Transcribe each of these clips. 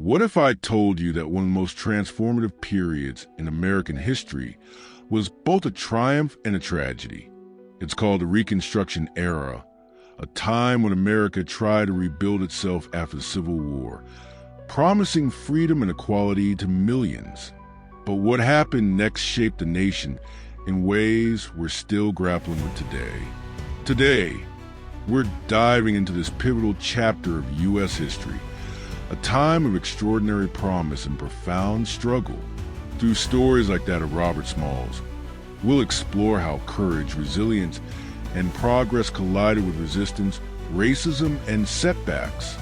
What if I told you that one of the most transformative periods in American history was both a triumph and a tragedy? It's called the Reconstruction Era, a time when America tried to rebuild itself after the Civil War, promising freedom and equality to millions. But what happened next shaped the nation in ways we're still grappling with today. Today, we're diving into this pivotal chapter of U.S. history, a time of extraordinary promise and profound struggle. Through stories like that of Robert Smalls, we'll explore how courage, resilience, and progress collided with resistance, racism, and setbacks.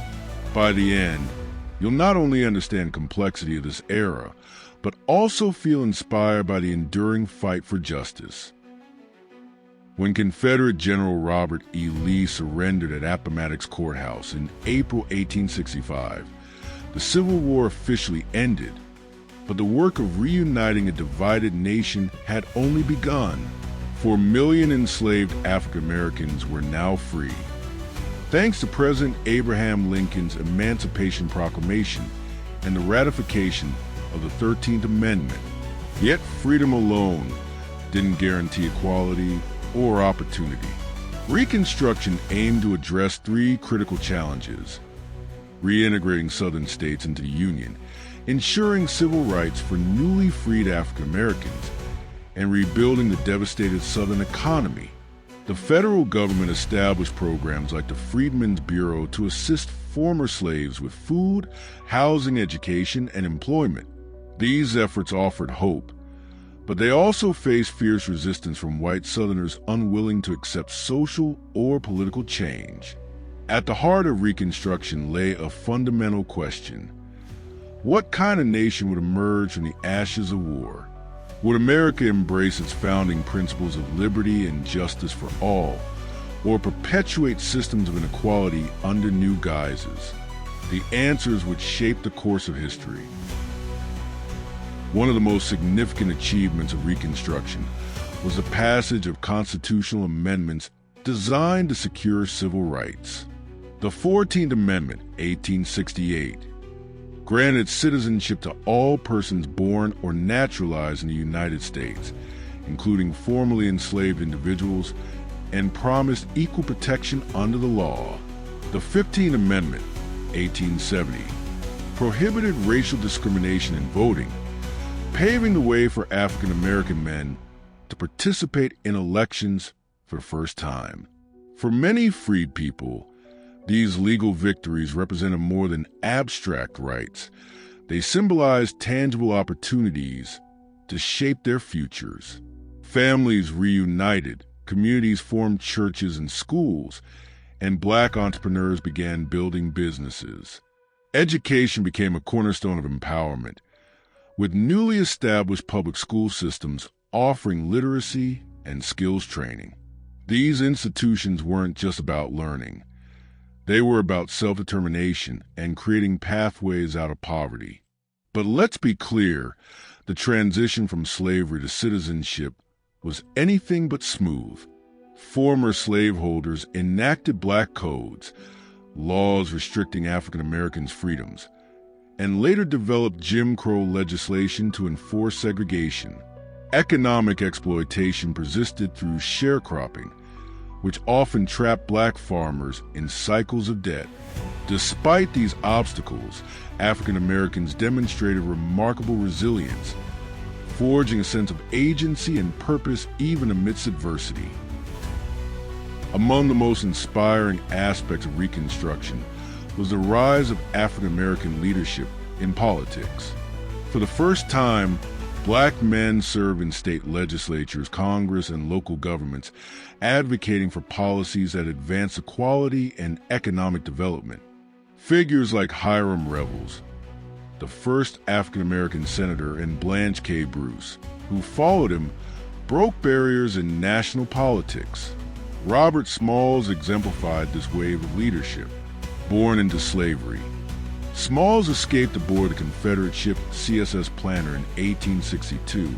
By the end, you'll not only understand the complexity of this era, but also feel inspired by the enduring fight for justice. When Confederate General Robert E. Lee surrendered at Appomattox Courthouse in April 1865, the Civil War officially ended, but the work of reuniting a divided nation had only begun. 4 million enslaved African Americans were now free, thanks to President Abraham Lincoln's Emancipation Proclamation and the ratification of the 13th Amendment. Yet freedom alone didn't guarantee equality or opportunity. Reconstruction aimed to address 3 critical challenges: reintegrating Southern states into the Union, ensuring civil rights for newly freed African Americans, and rebuilding the devastated Southern economy. The federal government established programs like the Freedmen's Bureau to assist former slaves with food, housing, education, and employment. These efforts offered hope, but they also faced fierce resistance from white Southerners unwilling to accept social or political change. At the heart of Reconstruction lay a fundamental question: what kind of nation would emerge from the ashes of war? Would America embrace its founding principles of liberty and justice for all, or perpetuate systems of inequality under new guises? The answers would shape the course of history. One of the most significant achievements of Reconstruction was the passage of constitutional amendments designed to secure civil rights. The 14th Amendment, 1868, granted citizenship to all persons born or naturalized in the United States, including formerly enslaved individuals, and promised equal protection under the law. The 15th Amendment, 1870, prohibited racial discrimination in voting, paving the way for African American men to participate in elections for the first time. For many freed people, these legal victories represented more than abstract rights. They symbolized tangible opportunities to shape their futures. Families reunited, communities formed churches and schools, and Black entrepreneurs began building businesses. Education became a cornerstone of empowerment, with newly established public school systems offering literacy and skills training. These institutions weren't just about learning. They were about self-determination and creating pathways out of poverty. But let's be clear, the transition from slavery to citizenship was anything but smooth. Former slaveholders enacted Black codes, laws restricting African Americans' freedoms, and later developed Jim Crow legislation to enforce segregation. Economic exploitation persisted through sharecropping, which often trapped Black farmers in cycles of debt. Despite these obstacles, African Americans demonstrated remarkable resilience, forging a sense of agency and purpose even amidst adversity. Among the most inspiring aspects of Reconstruction was the rise of African American leadership in politics. For the first time, Black men served in state legislatures, Congress, and local governments, advocating for policies that advance equality and economic development. Figures like Hiram Revels, the first African-American senator, and Blanche K. Bruce, who followed him, broke barriers in national politics. Robert Smalls exemplified this wave of leadership. Born into slavery, Smalls escaped aboard the Confederate ship CSS Planter in 1862,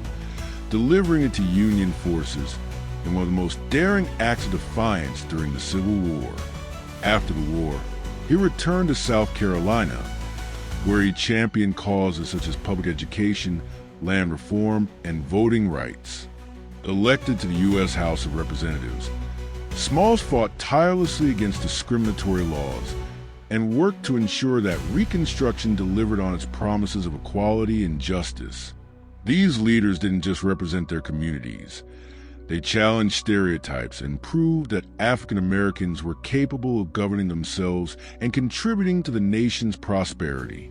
delivering it to Union forces in one of the most daring acts of defiance during the Civil War. After the war, he returned to South Carolina, where he championed causes such as public education, land reform, and voting rights. Elected to the U.S. House of Representatives, Smalls fought tirelessly against discriminatory laws and worked to ensure that Reconstruction delivered on its promises of equality and justice. These leaders didn't just represent their communities. They challenged stereotypes and proved that African Americans were capable of governing themselves and contributing to the nation's prosperity.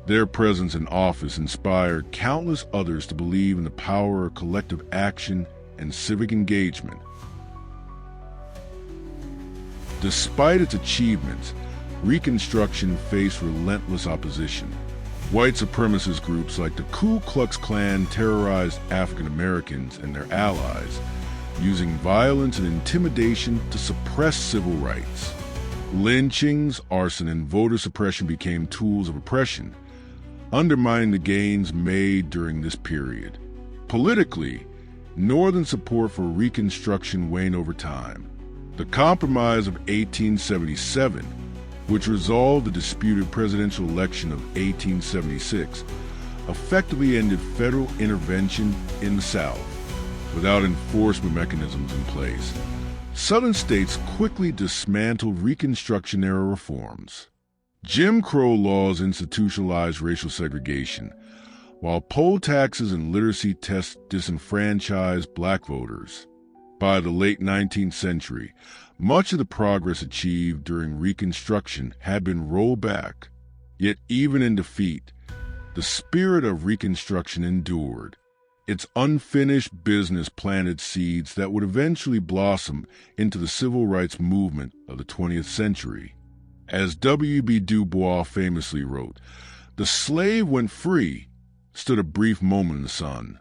Their presence in office inspired countless others to believe in the power of collective action and civic engagement. Despite its achievements, Reconstruction faced relentless opposition. White supremacist groups like the Ku Klux Klan terrorized African Americans and their allies, using violence and intimidation to suppress civil rights. Lynchings, arson, and voter suppression became tools of oppression, undermining the gains made during this period. Politically, Northern support for Reconstruction waned over time. The Compromise of 1877, which resolved the disputed presidential election of 1876, effectively ended federal intervention in the South. Without enforcement mechanisms in place, Southern states quickly dismantled Reconstruction-era reforms. Jim Crow laws institutionalized racial segregation, while poll taxes and literacy tests disenfranchised black voters. By the late 19th century, much of the progress achieved during Reconstruction had been rolled back. Yet even in defeat, the spirit of Reconstruction endured. Its unfinished business planted seeds that would eventually blossom into the civil rights movement of the 20th century. As W.B. Du Bois famously wrote, "The slave, when free, stood a brief moment in the sun,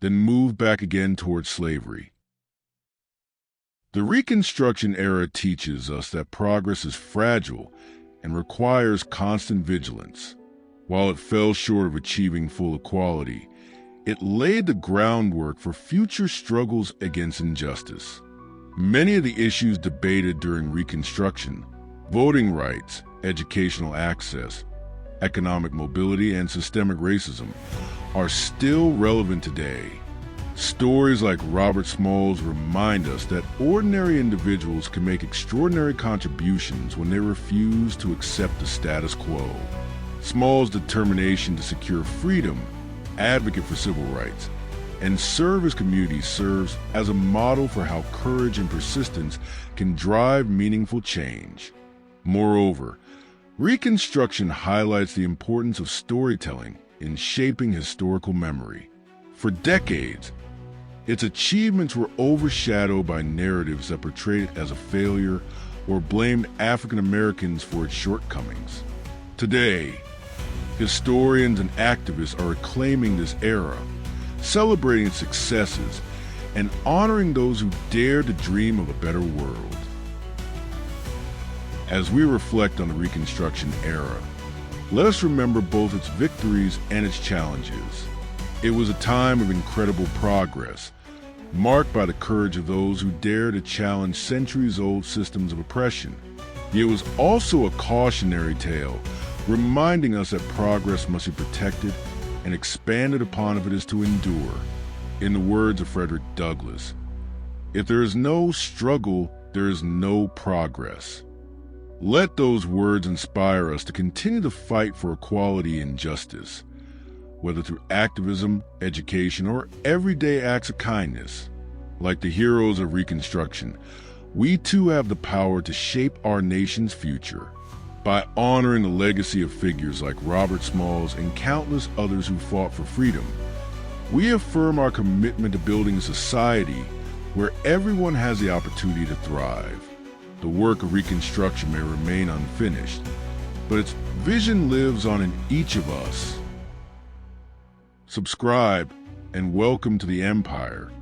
then moved back again towards slavery." The Reconstruction era teaches us that progress is fragile and requires constant vigilance. While it fell short of achieving full equality, it laid the groundwork for future struggles against injustice. Many of the issues debated during Reconstruction, voting rights, educational access, economic mobility, and systemic racism, are still relevant today. Stories like Robert Smalls remind us that ordinary individuals can make extraordinary contributions when they refuse to accept the status quo. Smalls' determination to secure freedom, advocate for civil rights, and serve his community serves as a model for how courage and persistence can drive meaningful change. Moreover, Reconstruction highlights the importance of storytelling in shaping historical memory. For decades, its achievements were overshadowed by narratives that portrayed it as a failure or blamed African Americans for its shortcomings. Today, historians and activists are reclaiming this era, celebrating its successes, and honoring those who dared to dream of a better world. As we reflect on the Reconstruction era, let us remember both its victories and its challenges. It was a time of incredible progress, marked by the courage of those who dared to challenge centuries-old systems of oppression. Yet it was also a cautionary tale, reminding us that progress must be protected and expanded upon if it is to endure. In the words of Frederick Douglass, "If there is no struggle, there is no progress." Let those words inspire us to continue to fight for equality and justice, whether through activism, education, or everyday acts of kindness. Like the heroes of Reconstruction, we too have the power to shape our nation's future. By honoring the legacy of figures like Robert Smalls and countless others who fought for freedom, we affirm our commitment to building a society where everyone has the opportunity to thrive. The work of Reconstruction may remain unfinished, but its vision lives on in each of us. Subscribe and welcome to the Empire.